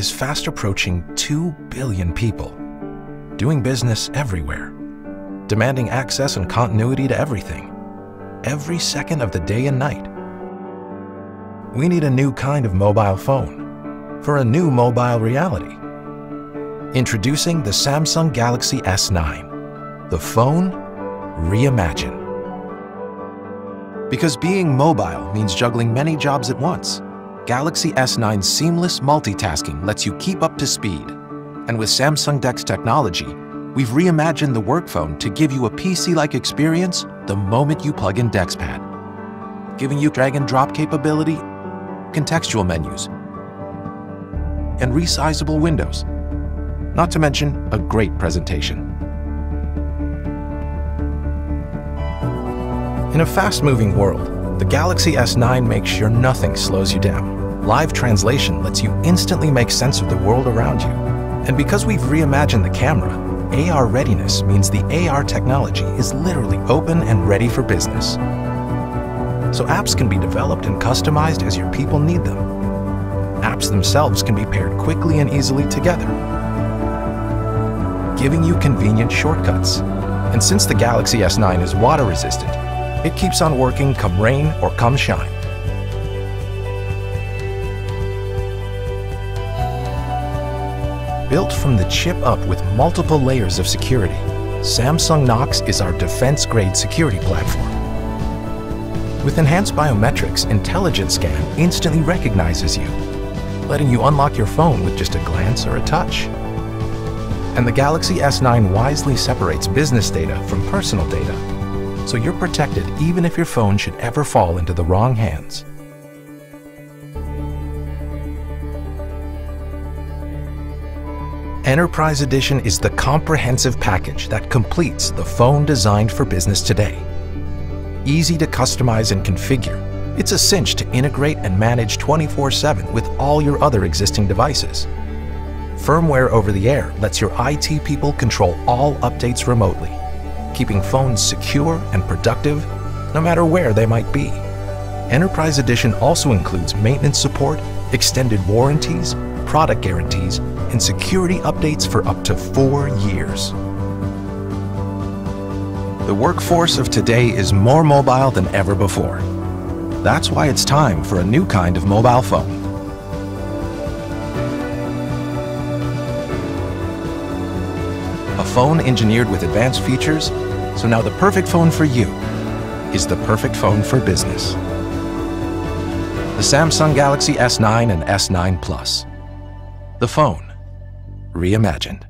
is fast approaching 2 billion people, doing business everywhere, demanding access and continuity to everything, every second of the day and night. We need a new kind of mobile phone for a new mobile reality. Introducing the Samsung Galaxy S9, the phone reimagined. Because being mobile means juggling many jobs at once, Galaxy S9's seamless multitasking lets you keep up to speed. And with Samsung DeX technology, we've reimagined the work phone to give you a PC-like experience the moment you plug in DeXPad, giving you drag and drop capability, contextual menus, and resizable windows, not to mention a great presentation. In a fast-moving world, the Galaxy S9 makes sure nothing slows you down. Live translation lets you instantly make sense of the world around you. And because we've reimagined the camera, AR readiness means the AR technology is literally open and ready for business. So apps can be developed and customized as your people need them. Apps themselves can be paired quickly and easily together, giving you convenient shortcuts. And since the Galaxy S9 is water resistant, it keeps on working come rain or come shine. Built from the chip up with multiple layers of security, Samsung Knox is our defense-grade security platform. With enhanced biometrics, Intelligent Scan instantly recognizes you, letting you unlock your phone with just a glance or a touch. And the Galaxy S9 wisely separates business data from personal data, so you're protected even if your phone should ever fall into the wrong hands. Enterprise Edition is the comprehensive package that completes the phone designed for business today. Easy to customize and configure, it's a cinch to integrate and manage 24/7 with all your other existing devices. Firmware over the air lets your IT people control all updates remotely, keeping phones secure and productive no matter where they might be. Enterprise Edition also includes maintenance support, extended warranties, product guarantees, and security updates for up to 4 years. The workforce of today is more mobile than ever before. That's why it's time for a new kind of mobile phone. A phone engineered with advanced features, so now the perfect phone for you is the perfect phone for business. The Samsung Galaxy S9 and S9 Plus. The phone reimagined.